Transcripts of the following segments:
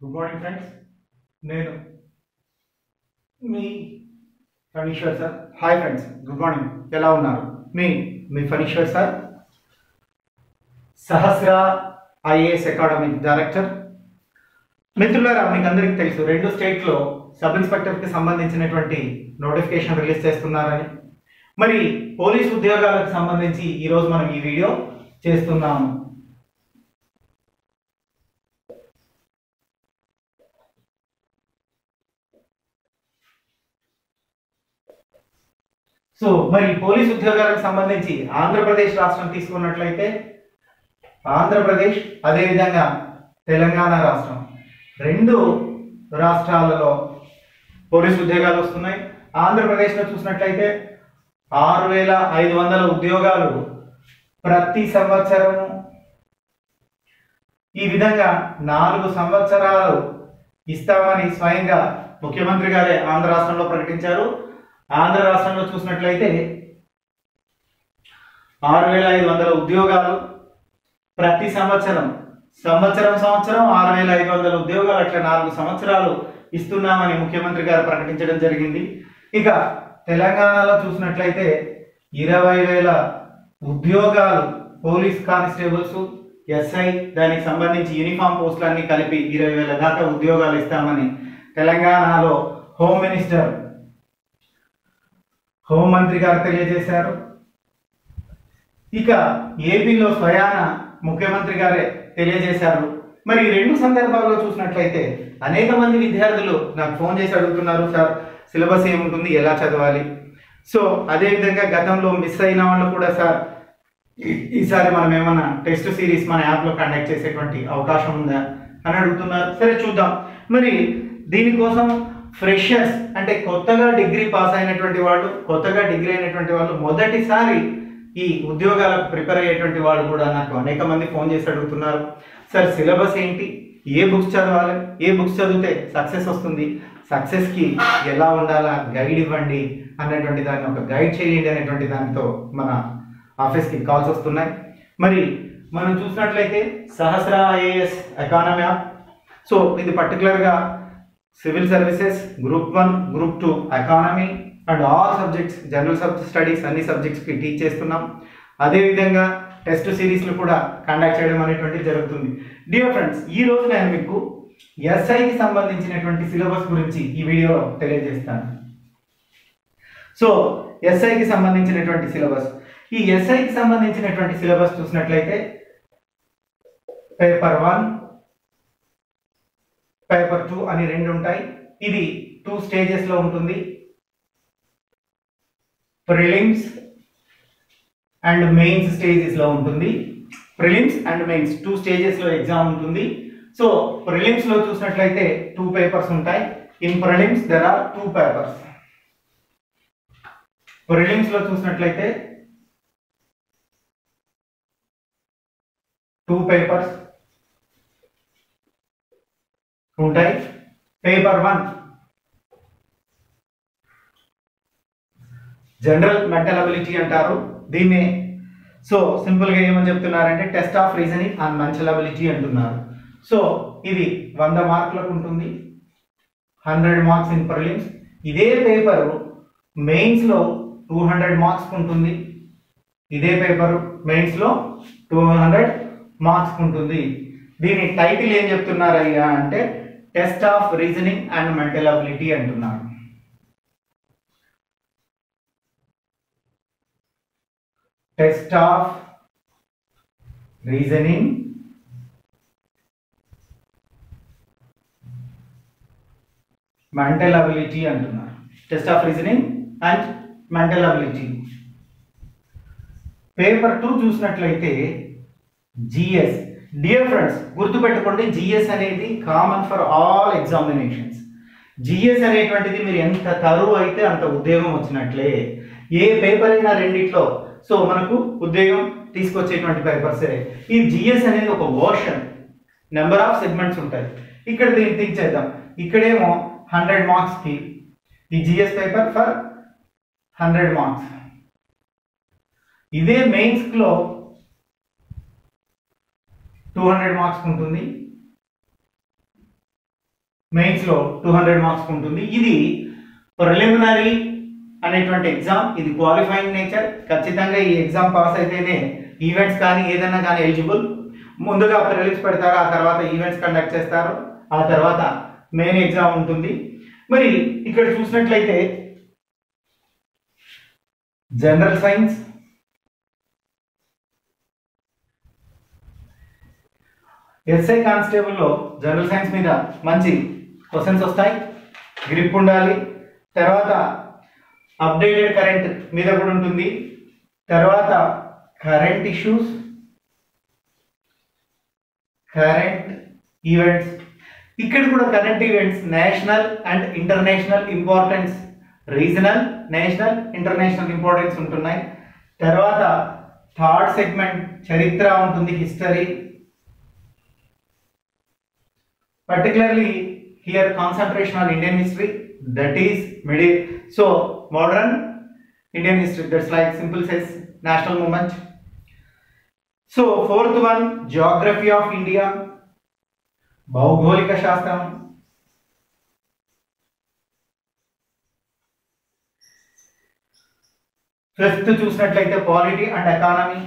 Good morning friends. నేను మీ Phaneeshwar sir. Hi friends, good morning. ఎలా ఉన్నారు? మీ Phaneeshwar sir, Sahasra IAS academy director. మిత్రులారా, మీకు అందరికీ తెలుసు, 2 స్టేట్లో సబ్ ఇన్స్పెక్టర్కి సంబంధించినటువంటి నోటిఫికేషన్ రిలీజ్ చేస్తున్నారని. మరి పోలీస్ ఉద్యోగాలకు సంబంధించి ఈరోజు మనం ఈ వీడియో చేస్తున్నాము. సో మరి పోలీస్ ఉద్యోగాలకు సంబంధించి ఆంధ్రప్రదేశ్ రాష్ట్రం తీసుకున్నట్లయితే ఆంధ్రప్రదేశ్, అదేవిధంగా తెలంగాణ రాష్ట్రం, 2 రాష్ట్రాలలో పోలీస్ ఉద్యోగాలు వస్తున్నాయి. ఆంధ్రప్రదేశ్లో చూసినట్లయితే 6,500 ఉద్యోగాలు ప్రతి సంవత్సరము. ఈ విధంగా 4 సంవత్సరాలు ఇస్తామని స్వయంగా ముఖ్యమంత్రి గారే ఆంధ్ర రాష్ట్రంలో ప్రకటించారు. ఆంధ్ర రాష్ట్రంలో చూసినట్లయితే 6,500 ఉద్యోగాలు ప్రతి సంవత్సరం 6,500 ఉద్యోగాలు, అట్లా 4 సంవత్సరాలు ఇస్తున్నామని ముఖ్యమంత్రి గారు ప్రకటించడం జరిగింది. ఇక తెలంగాణలో చూసినట్లయితే 20,000 ఉద్యోగాలు పోలీస్ కానిస్టేబుల్స్, ఎస్ఐ, దానికి సంబంధించి యూనిఫామ్ పోస్టులన్నీ కలిపి 20,000 దాకా ఉద్యోగాలు ఇస్తామని తెలంగాణలో హోంమంత్రి గారు తెలియజేశారు. ఇక ఏపీలో స్వయాన ముఖ్యమంత్రి గారే తెలియజేశారు. మరి 2 సందర్భాల్లో చూసినట్లయితే అనేక మంది విద్యార్థులు నాకు ఫోన్ చేసి అడుగుతున్నారు, సార్ సిలబస్ ఏముంటుంది, ఎలా చదవాలి? సో అదేవిధంగా గతంలో మిస్ అయిన వాళ్ళు కూడా, సార్ ఈసారి మనం ఏమన్నా టెస్ట్ సిరీస్ మన యాప్లో కండక్ట్ చేసేటువంటి అవకాశం ఉందా అని అడుగుతున్నారు. సరే, చూద్దాం. మరి దీనికోసం ఫ్రెషర్స్ అంటే కొత్తగా డిగ్రీ అయినటువంటి వాళ్ళు, మొదటిసారి ఈ ఉద్యోగాలకు ప్రిపేర్ అయ్యేటువంటి వాళ్ళు కూడా నాకు అనేక మంది ఫోన్ చేసి అడుగుతున్నారు, సార్ సిలబస్ ఏంటి, ఏ బుక్స్ చదవాలి, ఏ బుక్స్ చదివితే సక్సెస్ వస్తుంది, సక్సెస్కి ఎలా ఉండాలా గైడ్ ఇవ్వండి అన్నటువంటి దాన్ని, ఒక గైడ్ చేయండి అనేటువంటి దానితో మన ఆఫీస్కి కాల్స్ వస్తున్నాయి. మరి మనం చూసినట్లయితే సహస్ర ఐఏఎస్ అకాడమీ యాప్. సో ఇది పర్టికులర్గా civil services, group 1, group 2, economy and all subjects, general studies అన్ని సబ్జెక్ట్స్కి టీచ్ చేస్తున్నాం. అదేవిధంగా టెస్ట్ సిరీస్లు కూడా కండక్ట్ చేయడం అనేటువంటిది జరుగుతుంది. డియర్ ఫ్రెండ్స్, ఈ రోజు నేను మీకు ఎస్ఐకి సంబంధించినటువంటి సిలబస్ గురించి ఈ వీడియోలో తెలియజేస్తాను. సో ఎస్ఐకి సంబంధించినటువంటి సిలబస్, ఈ ఎస్ఐకి సంబంధించినటువంటి సిలబస్ చూసినట్లయితే పేపర్ 1, పేపర్ 2 అని 2 ఉంటాయి. ఇది 2 స్టేజెస్ లో ఉంటుంది. ప్రిలిమ్స్ అండ్ మెయిన్స్ స్టేజెస్ లో ఉంటుంది. ప్రిలిమ్స్ అండ్ మెయిన్స్ 2 స్టేజెస్ లో ఎగ్జామ్ ఉంటుంది. సో ప్రిలిమ్స్ లో చూసినట్లయితే 2 పేపర్స్ ఉంటాయి. In prelims there are 2 papers. Prelims లో చూసినట్లయితే 2 పేపర్స్ ఉంటాయి. పేపర్ 1 జనరల్ మెంటల్ అబిలిటీ అంటారు దీన్ని. సో సింపుల్ గా ఏమని చెప్తున్నారంటే test of reasoning and mental ability అంటున్నారు. సో ఇది 100 మార్కులకు ఉంటుంది, 100 మార్క్స్ ఇన్ ప్రిలిమ్స్. ఇదే పేపర్ మెయిన్స్ లో 200 మార్క్స్ ఉంటుంది. ఇదే పేపర్ మెయిన్స్ లో 200 మార్క్స్ ఉంటుంది. దీని టైటిల్ ఏం చెప్తున్నారు అయ్యా అంటే test of reasoning and mental ability అంటున్నారు. Test of reasoning mental ability అంటున్నారు. Test of reasoning and mental ability. Paper 2 చూసినట్లయితే జిఎస్. డియర్ ఫ్రెండ్స్, గుర్తుపెట్టుకోండి, జిఎస్ అనేది common for all examinations. GS అనేటువంటిది మీరు ఎంత తరువు అయితే అంత ఉద్యోగం వచ్చినట్లే. ఏ పేపర్ అయినా రెండిట్లో సో మనకు ఉద్యోగం తీసుకొచ్చేటువంటి పేపర్సే. ఈ జిఎస్ అనేది ఒక వర్షన్, నెంబర్ ఆఫ్ సెగ్మెంట్స్ ఉంటాయి. ఇక్కడ దీన్ని థింక్ చేద్దాం. ఇక్కడేమో 100 మార్క్స్ కి ఈ జిఎస్ పేపర్ ఫర్ 100 మార్క్స్. ఇదే మెయిన్స్ లో 200 మార్క్స్ ఉంటుంది. మెయిన్స్ లో 200 మార్క్స్ ఉంటుంది. ఇది ప్రిలిమినరీ అనేటువంటి ఎగ్జామ్, ఇది క్వాలిఫైయింగ్ నేచర్. ఖచ్చితంగా ఈ ఎగ్జామ్ పాస్ అయితేనే ఈవెంట్స్ కానీ ఏదైనా కానీ ఎలిజిబుల్. ముందుగా ప్రిలిమ్స్ పెడతారు, ఆ తర్వాత ఈవెంట్స్ కండక్ట్ చేస్తారు, ఆ తర్వాత మెయిన్ ఎగ్జామ్ ఉంటుంది. మరి ఇక్కడ చూసినట్లయితే జనరల్ సైన్స్, ఎస్ఐ కానిస్టేబుల్లో జనరల్ సైన్స్ మీద మంచి క్వశ్చన్స్ వస్తాయి, గ్రిప్ ఉండాలి. తర్వాత అప్డేటెడ్ కరెంట్ మీద కూడా ఉంటుంది. తర్వాత కరెంట్ ఇష్యూస్, కరెంట్ ఈవెంట్స్, ఇక్కడ కూడా current events national and international importance, regional, national, international importance ఉంటున్నాయి. తర్వాత థర్డ్ సెగ్మెంట్ చరిత్ర ఉంటుంది, history. Particularly here concentration on Indian history, that is modern Indian history, that's like simple says national movement. So fourth one, geography of India, భౌగోళిక శాస్త్రం. Fifth చూసినట్లయితే polity and economy.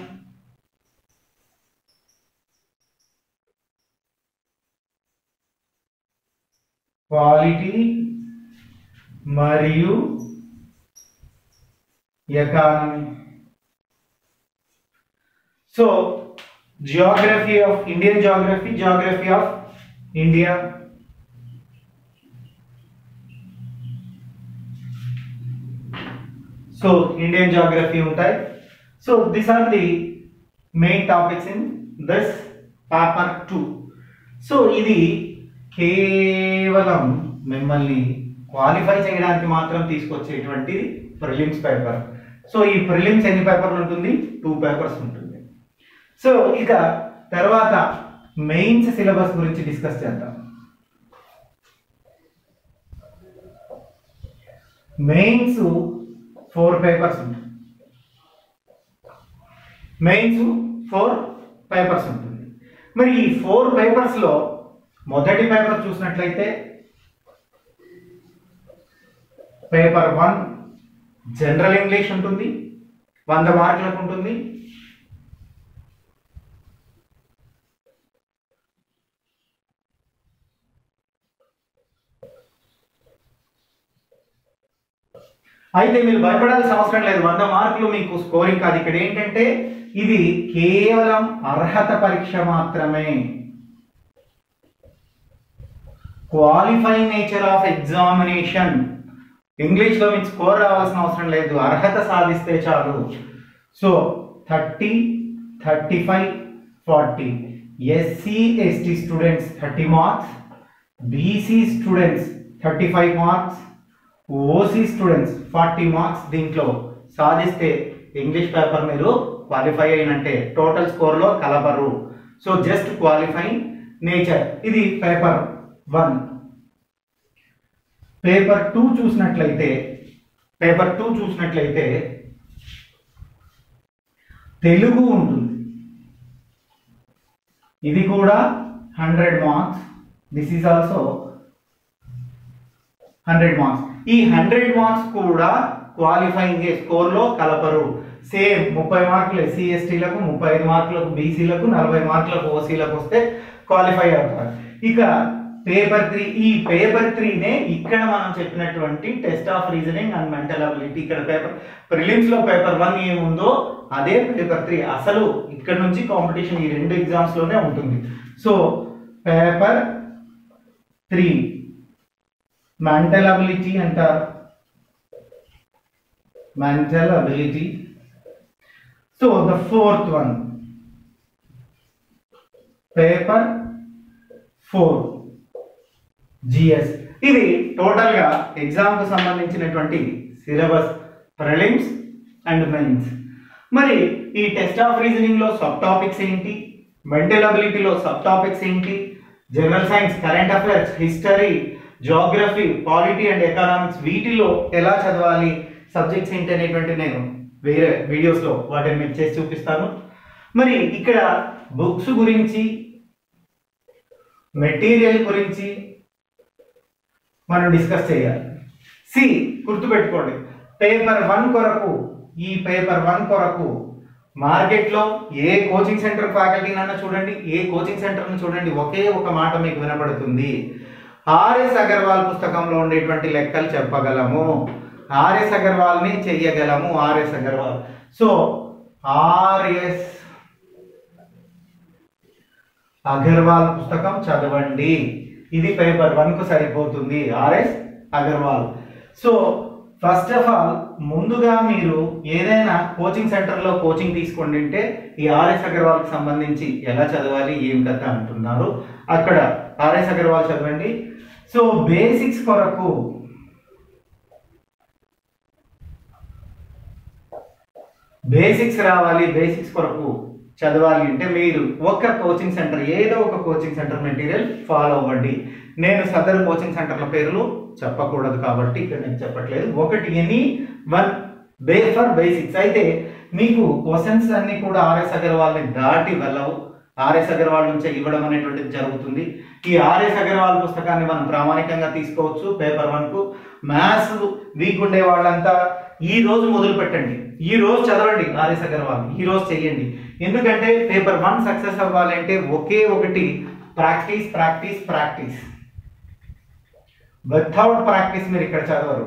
Polity మరియు economy. So geography of Indian geography, geography of India. So Indian geography ఉంటాయి. So these are the main topics in this paper 2. So ఇది కేవలం మిమ్మల్ని qualify చేయడానికి మాత్రం తీసుకొచ్చేటువంటి ప్రిలిమ్స్ పేపర్. సో ఈ ప్రిలిమ్స్ ఎన్ని పేపర్లు ఉంటుంది? 2 పేపర్స్ ఉంటుంది. సో ఇక తర్వాత మెయిన్స్ సిలబస్ గురించి డిస్కస్ చేద్దాం. మెయిన్స్ 4 పేపర్స్ ఉంటుంది. మెయిన్స్ 4 పేపర్స్ ఉంటుంది. మరి ఈ 4 పేపర్స్ లో మొదటి పేపర్ చూసినట్లయితే పేపర్ 1 జనరల్ ఇంగ్లీష్ ఉంటుంది, 100 మార్కులకు ఉంటుంది. అయితే మీరు భయపడాల్సిన అవసరం లేదు, 100 మార్కులు మీకు స్కోరింగ్ కాదు. ఇక్కడ ఏంటంటే ఇది కేవలం అర్హత పరీక్ష మాత్రమే. Qualifying nature of examination. English లో మీకు స్కోర్ రావాల్సిన అవసరం లేదు, అర్హత సాధిస్తే చాలు. So 30, 35, 40. SC ST students 30 marks, BC students 35 marks, OC students 40 marks. దీంట్లో సాధిస్తే ఇంగ్లీష్ పేపర్ మీరు క్వాలిఫై అయినట్టే, టోటల్ స్కోర్ లో కలపరు. So just qualifying nature. ఇది పేపర్ 1. పేపర్ 2 చూసినట్లయితే తెలుగు ఉంటుంది. ఇది కూడా 100 marks. This is also 100 marks. ఈ 100 మార్క్స్ కూడా క్వాలిఫైయింగ్ స్కోర్ లో కలపరు. సేమ్ 30 మార్కులు ఎస్సీ ఎస్టీలకు, 35 మార్కులకు బీసీలకు, 40 మార్కులకు ఓసీలకు వస్తే క్వాలిఫై అవుతారు. ఇక పేపర్ 3, ఈ పేపర్ 3నే ఇక్కడ మనం చెప్పినటువంటి test of reasoning and mental ability. ఇక్కడ పేపర్ ప్రిలిమ్స్ లో పేపర్ 1 ఏముందో అదే పేపర్ 3. అసలు ఇక్కడ నుంచి కాంపిటీషన్ ఈ 2 ఎగ్జామ్స్ లోనే ఉంటుంది. సో పేపర్ 3 మెంటల్ అబిలిటీ అంటారు, mental ability. So the fourth one paper 4 GS. ఇది టోటల్ గా ఎగ్జామ్ కు సంబంధించినటువంటి సిలబస్, ప్రిలిమ్స్ అండ్ మెయిన్స్. మరి ఈ టెస్ట్ ఆఫ్ రీజనింగ్ లో సబ్ టాపిక్స్ ఏంటి, మెంటల్ అబిలిటీలో సబ్ టాపిక్స్ ఏంటి, general science, current affairs, history, geography, polity and economics, వీటిలో ఎలా చదవాలి, సబ్జెక్ట్స్ ఏంటి అనేటువంటి నేను వేరే వీడియోస్ లో వాటిని మీకు చేసి చూపిస్తాను. మరి ఇక్కడ బుక్స్ గురించి, మెటీరియల్ గురించి, మనం డిస్కస్ చేయాలి. సి గుర్తుపెట్టుకోండి, పేపర్ 1 కొరకు, ఈ పేపర్ 1 కొరకు మార్కెట్లో ఏ కోచింగ్ సెంటర్ ఫ్యాకల్టీనన్నా చూడండి, ఏ కోచింగ్ సెంటర్ను చూడండి, ఒకే ఒక మాట మీకు వినపడుతుంది. ఆర్ఎస్ అగర్వాల్ పుస్తకంలో ఉండేటువంటి లెక్కలు చెప్పగలము, ఆర్ఎస్ అగర్వాల్ని చెయ్యగలము. RS Agarwal, so RS Agarwal పుస్తకం చదవండి. ఇది పేపర్ 1కు సరిపోతుంది, RS Agarwal. So first of all ముందుగా మీరు ఏదైనా కోచింగ్ సెంటర్లో కోచింగ్ తీసుకోండి అంటే ఈ ఆర్ఎస్ అగర్వాల్కి సంబంధించి ఎలా చదవాలి ఏం కథ అంటున్నారు, అక్కడ ఆర్ఎస్ అగర్వాల్ చదవండి. సో బేసిక్స్ కొరకు బేసిక్స్ రావాలి, బేసిక్స్ కొరకు చదవాలి అంటే మీరు ఒక కోచింగ్ సెంటర్, ఏదో ఒక కోచింగ్ సెంటర్ మెటీరియల్ ఫాలో అవ్వండి. నేను సదరు కోచింగ్ సెంటర్ల పేర్లు చెప్పకూడదు కాబట్టి ఇక్కడ నేను చెప్పట్లేదు. ఒకటి ఎనీ వన్ ఫర్ బేసిక్స్. అయితే మీకు క్వశ్చన్స్ అన్ని కూడా ఆర్ఎస్ అగర్వాల్ని దాటి వెళ్ళవు, ఆర్ఎస్ అగర్వాల్ నుంచే ఇవ్వడం అనేటువంటిది జరుగుతుంది. ఈ ఆర్ఎస్ అగర్వాల్ పుస్తకాన్ని మనం ప్రామాణికంగా తీసుకోవచ్చు. పేపర్ 1కు మ్యాథ్స్ వీక్ ఉండే వాళ్ళంతా ఈ రోజు మొదలు పెట్టండి, ఈ రోజు చదవండి ఆర్ఎస్ అగర్వాల్, ఈ రోజు చెయ్యండి. ఎందుకంటే పేపర్ 1 సక్సెస్ అవ్వాలంటే ఒకే ఒకటి, practice practice practice. Without practice మీరు ఇక్కడ చదవరు.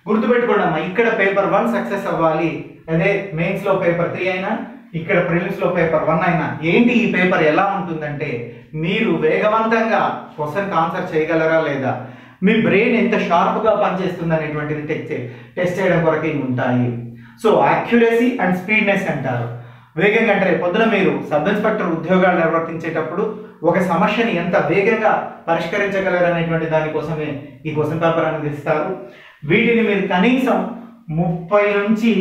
గుర్తుపెట్టుకోండి అమ్మా, ఇక్కడ పేపర్ 1 సక్సెస్ అవ్వాలి, అదే మెయిన్స్ లో పేపర్ 3 అయినా, ఇక్కడ ప్రిలిమ్స్ లో పేపర్ 1 అయినా. ఏంటి ఈ పేపర్ ఎలా ఉంటుందంటే మీరు వేగవంతంగా క్వశ్చన్ ఆన్సర్ చేయగలరా లేదా, మీ బ్రెయిన్ ఎంత షార్ప్ గా పనిచేస్తుంది అనేటువంటిది టెస్ట్ చేయడం కొరకే ఉంటాయి. సో యాక్యురసీ అండ్ స్పీడ్నెస్ అంటారు. వేగంగా అంటే పొద్దున మీరు సబ్ ఇన్స్పెక్టర్ ఉద్యోగాలు నిర్వర్తించేటప్పుడు ఒక సమస్యని ఎంత వేగంగా పరిష్కరించగలరు అనేటువంటి దానికోసమే ఈ క్వశ్చన్ పేపర్ అనేది ఇస్తారు. వీటిని మీరు కనీసం 30 నుంచి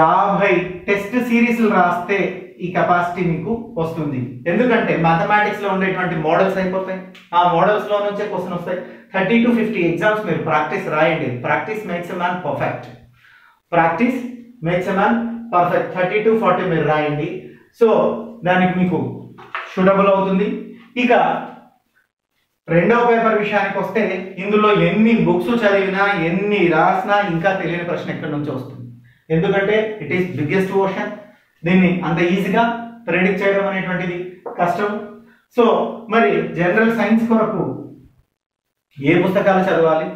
50 టెస్ట్ సిరీస్లు రాస్తే ఈ కెపాసిటీ మీకు వస్తుంది. ఎందుకంటే మ్యాథమెటిక్స్ లో ఉండేటువంటి మోడల్స్ అయిపోతాయి, ఆ మోడల్స్ లో నుంచే క్వశ్చన్ వస్తాయి. 30 to 50 ఎగ్జామ్స్ మీరు ప్రాక్టీస్ రాయండి. Practice makes a man perfect, practice makes a man perfect. 30 to 40 మీరు రాయండి. సో దానికి మీకు సూటబుల్ అవుతుంది. ఇక రెండవ పేపర్ విషయానికి వస్తే ఇందులో ఎన్ని బుక్స్ చదివినా ఎన్ని రాసినా ఇంకా తెలియని ప్రశ్న ఎక్కడి నుంచి వస్తుంది. ఎందుకంటే ఇట్ ఈస్ బిగ్గెస్ట్ ఓషన్, దీన్ని అంత ఈజీగా ప్రెడిక్ట్ చేయడం అనేటువంటిది కష్టం. సో మరి జనరల్ సైన్స్ కొరకు ఏ పుస్తకాలు చదవాలి,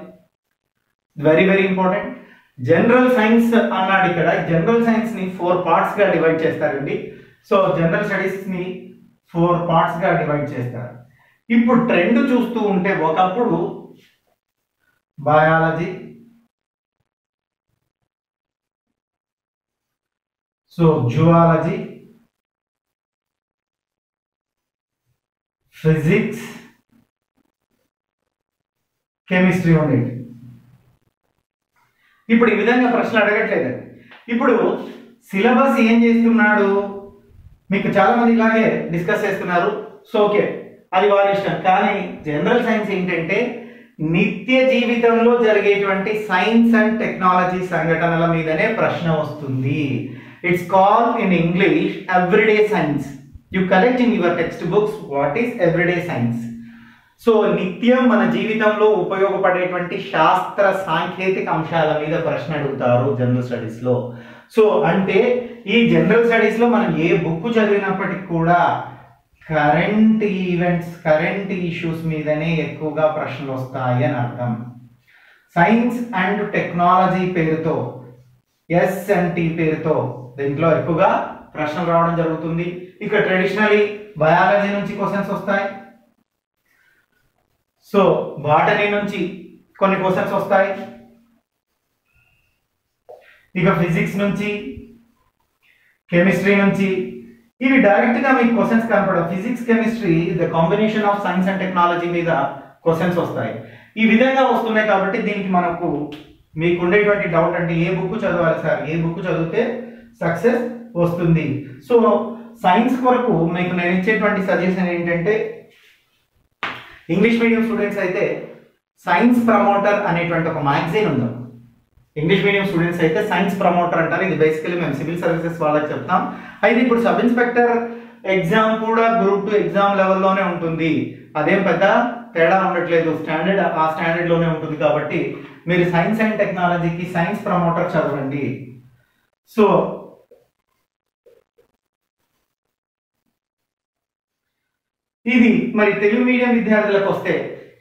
very very important. General science అన్నాడు ఇక్కడ. జనరల్ సైన్స్ ని 4 పార్ట్స్ గా డివైడ్ చేస్తారండి. సో జనరల్ స్టడీస్ ని 4 పార్ట్స్ గా డివైడ్ చేస్తారు. ఇప్పుడు ట్రెండ్ చూస్తూ ఉంటే ఒకప్పుడు biology, so zoology, physics, chemistry ఉండేది. ఇప్పుడు ఈ విధంగా ప్రశ్నలు అడగట్లేదు. ఇప్పుడు సిలబస్ ఏం చేస్తున్నాడు, మీకు చాలా మంది ఇలాగే డిస్కస్ చేస్తున్నారు. సో ఓకే, అది వారి ఇష్టం. కానీ జనరల్ సైన్స్ ఏంటంటే నిత్య జీవితంలో జరిగేటువంటి సైన్స్ అండ్ టెక్నాలజీ సంఘటనల మీదనే ప్రశ్న వస్తుంది. It's called in English everyday science. You collect in your text books what is everyday science. So నిత్యం మన జీవితంలో ఉపయోగపడేటువంటి శాస్త్ర సాంకేతిక అంశాల మీద ప్రశ్న అడుగుతారు జనరల్ స్టడీస్ లో. సో అంటే ఈ జనరల్ స్టడీస్ లో మనం ఏ బుక్ చదివినప్పటికీ కూడా కరెంట్ ఈవెంట్స్, కరెంట్ ఇష్యూస్ మీదనే ఎక్కువగా ప్రశ్నలు వస్తాయి అని అర్థం. సైన్స్ అండ్ టెక్నాలజీ పేరుతో, S&T పేరుతో దీంట్లో ఎక్కువగా ప్రశ్నలు రావడం జరుగుతుంది. ఇక ట్రెడిషనలీ బయాలజీ నుంచి క్వశ్చన్స్ వస్తాయి. సో బాటనీ నుంచి కొన్ని క్వశ్చన్స్ వస్తాయి. ఇక ఫిజిక్స్ నుంచి, కెమిస్ట్రీ నుంచి, ఇవి డైరెక్ట్ గా మీకు క్వశ్చన్స్ కనపడవు. Physics, chemistry the combination of science and technology మీద క్వశ్చన్స్ వస్తాయి. ఈ విధంగా వస్తున్నాయి కాబట్టి దీనికి మనకు మీకు ఉండేటువంటి డౌట్ అంటే ఏ బుక్ చదవాలి సార్, ఏ బుక్ చదివితే సక్సెస్ వస్తుంది. సో సైన్స్ కొరకు మీకు నేను ఇచ్చేటువంటి సజెషన్ ఏంటంటే ఇంగ్లీష్ మీడియం స్టూడెంట్స్ అయితే సైన్స్ ప్రమోటర్ అనేటువంటి ఒక మ్యాగజైన్ ఉంది. ఇంగ్లీష్ మీడియం స్టూడెంట్స్ అయితే సైన్స్ ప్రమోటర్ అంటారు. ఇది బేసికలీ మేము సివిల్ సర్వీసెస్ వాళ్ళకి చెప్తాం. అయితే ఇప్పుడు సబ్ ఇన్స్పెక్టర్ ఎగ్జామ్ కూడా గ్రూప్ 2 ఎగ్జామ్ లెవెల్లోనే ఉంటుంది. అదేం పెద్ద తేడా ఉండట్లేదు, స్టాండర్డ్ ఆ స్టాండర్డ్లోనే ఉంటుంది. కాబట్టి మీరు సైన్స్ అండ్ టెక్నాలజీకి సైన్స్ ప్రమోటర్ చదవండి. సో ఇది మరి తెలుగు మీడియం విద్యార్థులకు వస్తే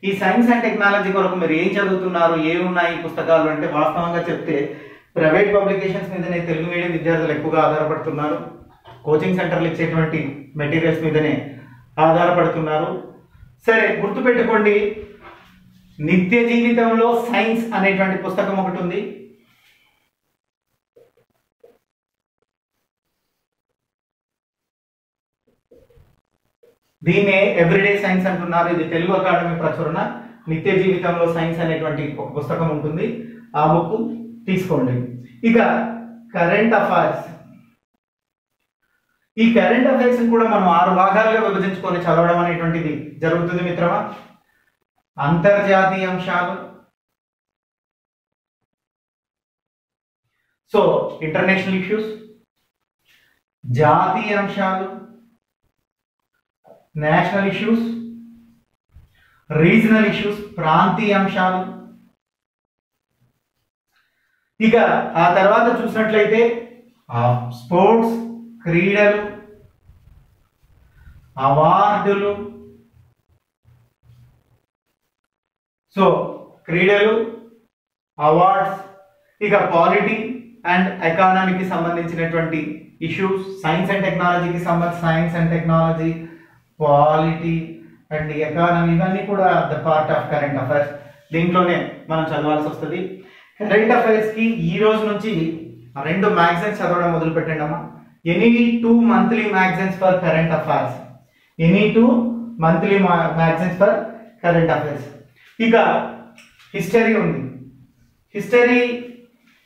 ఈ సైన్స్ అండ్ టెక్నాలజీ కొరకు మీరు ఏం చదువుతున్నారు, ఏమున్నాయి పుస్తకాలు అంటే వాస్తవంగా చెప్తే ప్రైవేట్ పబ్లికేషన్స్ మీదనే తెలుగు మీడియం విద్యార్థులు ఎక్కువగా ఆధారపడుతున్నారు. కోచింగ్ సెంటర్లు ఇచ్చేటువంటి మెటీరియల్స్ మీదనే ఆధారపడుతున్నారు. సరే, గుర్తుపెట్టుకోండి, నిత్య జీవితంలో సైన్స్ అనేటువంటి పుస్తకం ఒకటి ఉంది. దీన్నే ఎవ్రీడే సైన్స్ అంటున్నారు. ఇది తెలుగు అకాడమీ ప్రచురణ. నిత్య జీవితంలో సైన్స్ అనేటువంటి ఒక పుస్తకం ఉంటుంది, ఆ బుక్ తీసుకోండి. ఇక కరెంట్ అఫైర్స్, ఈ కరెంట్ అఫైర్స్ కూడా మనం 6 భాగాలుగా విభజించుకొని చదవడం అనేటువంటిది జరుగుతుంది మిత్రమా. అంతర్జాతీయ అంశాలు, సో ఇంటర్నేషనల్ ఇష్యూస్, జాతీయ అంశాలు, నేషనల్ ఇష్యూస్, రీజనల్ ఇష్యూస్, ప్రాంతీయ అంశాలు. ఇక ఆ తర్వాత చూసినట్లయితే స్పోర్ట్స్, క్రీడలు, అవార్డులు, సో క్రీడలు, అవార్డ్స్, ఇక పాలిటీ అండ్ ఎకానమీకి సంబంధించినటువంటి ఇష్యూస్, సైన్స్ అండ్ టెక్నాలజీకి science and technology, polity and economy, ఇవన్నీ కూడా the part of current affairs. దీంట్లోనే మనం చదవాల్సి వస్తుంది. కరెంట్ అఫైర్స్ కి ఈ రోజు నుంచి 2 మ్యాగజైన్స్ చదవడం మొదలు పెట్టండి అమ్మా. Any 2 monthly magazines for current affairs, any 2 monthly magazines for current affairs. ఇక హిస్టరీ ఉంది. హిస్టరీ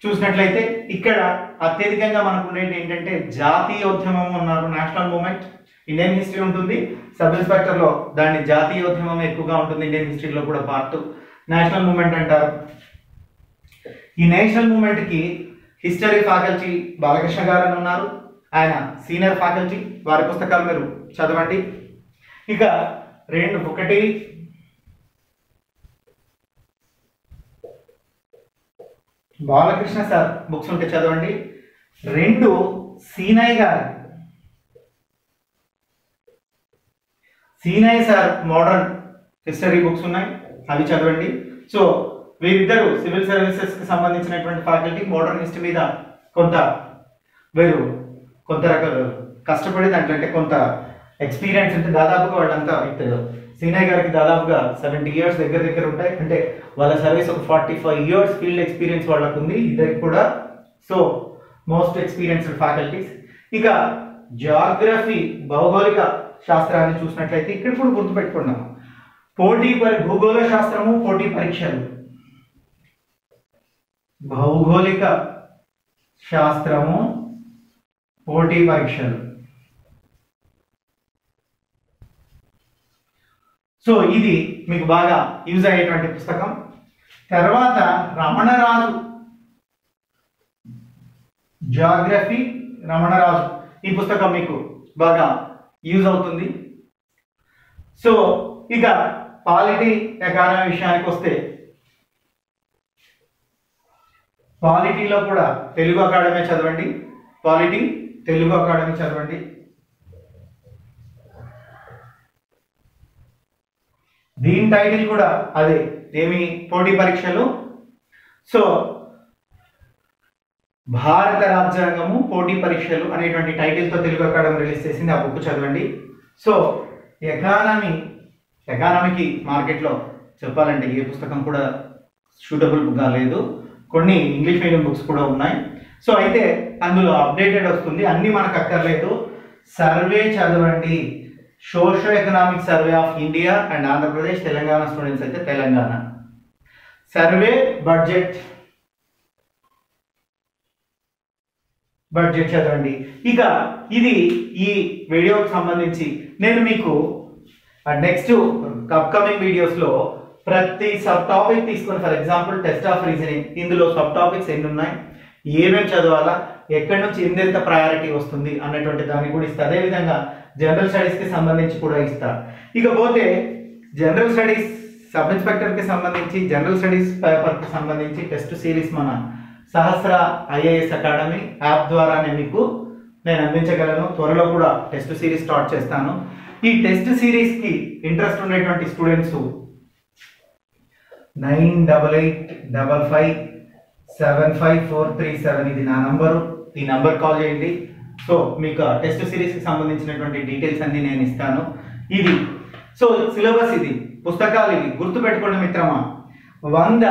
చూసినట్లయితే ఇక్కడ అత్యధికంగా మనకు ఉండేది ఏంటంటే జాతీయోద్యమం అన్నారు, నేషనల్ మూమెంట్. ఇండియన్ హిస్టరీ ఉంటుంది, సబ్ ఇన్స్పెక్టర్ లో దాన్ని జాతీయోద్యమం ఎక్కువగా ఉంటుంది. ఇండియన్ హిస్టరీలో కూడా పార్ట్ నేషనల్ మూమెంట్ అంటారు. ఈ నేషనల్ మూమెంట్ కి హిస్టరీ ఫ్యాకల్టీ బాలకృష్ణ గారు అని ఉన్నారు, ఆయన సీనియర్ ఫ్యాకల్టీ. వారి పుస్తకాలు మీరు చదవండి. ఇక 1 బాలకృష్ణ సార్ బుక్స్ ఉంటే చదవండి. 2 సీనయ్య గారు, Seenaiah sir modern history books ఉన్నాయి, అవి చదవండి. సో వీరిద్దరు సివిల్ సర్వీసెస్ కి సంబంధించినటువంటి ఫ్యాకల్టీ. మోడర్న్ హిస్టరీ మీద కొంత రకాల కష్టపడి దాంట్లో కొంత ఎక్స్పీరియన్స్ అంటే దాదాపుగా వాళ్ళంతా సీనయ్య గారికి దాదాపుగా 70 years దగ్గర ఉంటాయి. అంటే వాళ్ళ సర్వీస్ ఒక 45 years ఫీల్డ్ ఎక్స్పీరియన్స్ వాళ్ళకు ఉంది ఇద్దరికి కూడా. So most experienced faculties. ఇక జియోగ్రఫీ, భౌగోళిక శాస్త్రాన్ని చూసినట్లయితే ఇక్కడ కూడా గుర్తుపెట్టుకున్నాం, భూగోళ శాస్త్రము, పోటీ పరీక్షలు, భౌగోళిక శాస్త్రము, పోటీ పరీక్షలు. సో ఇది మీకు బాగా యూజ్ అయ్యేటువంటి పుస్తకం. తర్వాత రమణరాజు జియోగ్రఫీ, రమణరాజు, ఈ పుస్తకం మీకు బాగా యూజ్ అవుతుంది. సో ఇక పాలిటీ ఎకానమీ విషయానికి వస్తే పాలిటీలో కూడా తెలుగు అకాడమీ చదవండి. పాలిటీ తెలుగు అకాడమీ చదవండి. దీని టైటిల్ కూడా అదే, ఏమి పోటీ పరీక్షలు. సో భారత రాజ్యాంగము, పోటీ పరీక్షలు అనేటువంటి టైటిల్తో తెలుగు అకాడమీ రిలీజ్ చేసింది, ఆ బుక్ చదవండి. సో ఎకానమీకి మార్కెట్లో చెప్పాలంటే ఏ పుస్తకం కూడా సూటబుల్గా లేదు. కొన్ని ఇంగ్లీష్ మీడియం బుక్స్ కూడా ఉన్నాయి. సో అయితే అందులో అప్డేటెడ్ వస్తుంది, అన్ని మనకు అక్కర్లేదు. సర్వే చదవండి, socio economic survey of India and Andhra Pradesh, Telangana students అయితే తెలంగాణ సర్వే, బడ్జెట్ చదవండి. ఇక ఇది ఈ వీడియోకి సంబంధించి నేను మీకు నెక్స్ట్ అప్కమింగ్ వీడియోస్ లో ప్రతి సబ్ టాపిక్ తీసుకొని, for example test of reasoning, ఇందులో సబ్ టాపిక్స్ ఎన్ని ఉన్నాయి, ఏమేమి చదవాలా, ఎక్కడి నుంచి ఎంత ప్రయారిటీ వస్తుంది అన్నటువంటి దాన్ని కూడా ఇస్తా. అదేవిధంగా జనరల్ స్టడీస్ కి సంబంధించి కూడా ఇస్తా. ఇకపోతే జనరల్ స్టడీస్ సబ్ ఇన్స్పెక్టర్కి సంబంధించి జనరల్ స్టడీస్ పేపర్కి సంబంధించి టెస్ట్ సిరీస్ మన సహస్ర ఐఏఎస్ అకాడమీ యాప్ ద్వారానే మీకు నేను అందించగలను. త్వరలో కూడా టెస్ట్ సిరీస్ స్టార్ట్ చేస్తాను. ఈ టెస్ట్ సిరీస్కి ఇంట్రెస్ట్ ఉండేటువంటి స్టూడెంట్స్ 9885575437 ఇది నా నంబరు. ఈ నంబర్ కాల్ చేయండి. సో మీకు టెస్ట్ సిరీస్కి సంబంధించినటువంటి డీటెయిల్స్ అన్ని నేను ఇస్తాను. ఇది సో సిలబస్, ఇది పుస్తకాలు, ఇవి గుర్తుపెట్టుకోండి మిత్రమా. 100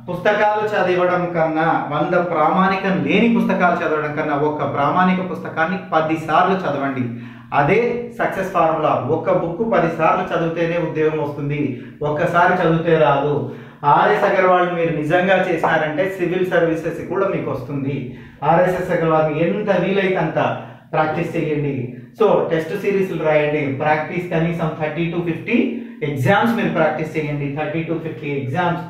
పుస్తకాలు చదవడం కన్నా, 100 ప్రామాణికం లేని పుస్తకాలు చదవడం కన్నా ఒక ప్రామాణిక పుస్తకాన్ని 10 సార్లు చదవండి. అదే సక్సెస్ ఫార్ములా. ఒక బుక్ 10 సార్లు చదివితేనే ఉద్యోగం వస్తుంది, ఒక్కసారి చదివితే రాదు. ఆర్ఎస్ అగర్వాల్ మీరు నిజంగా చేసినారంటే సివిల్ సర్వీసెస్ కూడా మీకు వస్తుంది. ఆర్ఎస్ఎస్ అగర్వాల్ ఎంత వీలైతే అంత ప్రాక్టీస్ చేయండి. సో టెస్ట్ సిరీస్లు రాయండి. ప్రాక్టీస్ కనీసం 30 to 50 ఎగ్జామ్స్ మీరు ప్రాక్టీస్ చేయండి. 30 to 50 ఎగ్జామ్స్.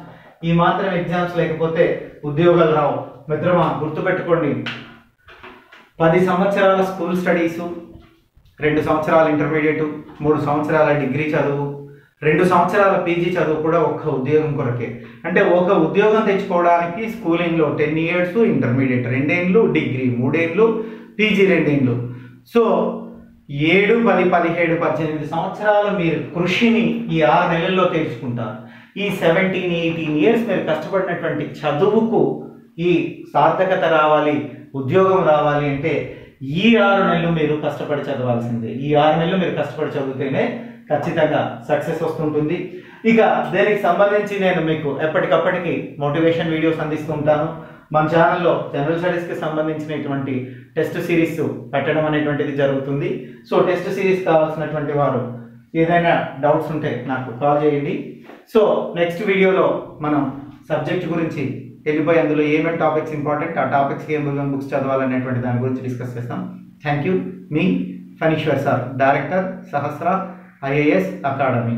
ఈ మాత్రం ఎగ్జామ్స్ లేకపోతే ఉద్యోగాలు రావు మిత్రమా. గుర్తుపెట్టుకోండి, 10 సంవత్సరాల స్కూల్ స్టడీసు, 2 సంవత్సరాల ఇంటర్మీడియట్, 3 సంవత్సరాల డిగ్రీ చదువు, 2 సంవత్సరాల పీజీ చదువు కూడా ఒక్క ఉద్యోగం కొరకే. అంటే ఒక ఉద్యోగం తెచ్చుకోవడానికి స్కూలింగ్లో 10 years, ఇంటర్మీడియట్ 2 ఏళ్ళు, డిగ్రీ 3 ఏళ్ళు, పీజీ 2 ఏళ్ళు. సో 7, 10, 17, 18 సంవత్సరాలు మీరు కృషిని ఈ 6 నెలల్లో తెలుసుకుంటారు. ఈ 17, 18 years మీరు కష్టపడినటువంటి చదువుకు ఈ సార్థకత రావాలి, ఉద్యోగం రావాలి అంటే ఈ 6 నెలలు మీరు కష్టపడి చదవాల్సిందే. ఈ 6 నెలలు మీరు కష్టపడి చదివితేనే ఖచ్చితంగా సక్సెస్ వస్తుంటుంది. ఇక దీనికి సంబంధించి నేను మీకు ఎప్పటికప్పటికి మోటివేషన్ వీడియోస్ అందిస్తుంటాను. మన ఛానల్లో జనరల్ స్టడీస్కి సంబంధించినటువంటి టెస్ట్ సిరీస్ పెట్టడం అనేటువంటిది జరుగుతుంది. సో టెస్ట్ సిరీస్ కావాల్సినటువంటి వారు ఏదైనా డౌట్స్ ఉంటే నాకు కాల్ చేయండి. సో నెక్స్ట్ వీడియోలో మనం సబ్జెక్ట్ గురించి వెళ్ళిపోయి అందులో ఏమేమి టాపిక్స్ ఇంపార్టెంట్, ఆ టాపిక్స్కి ఏం బుక్స్ చదవాలనేటువంటి దాని గురించి డిస్కస్ చేస్తాం. Thank you. మీ Phaneeshwar sir, director, Sahasra IAS academy.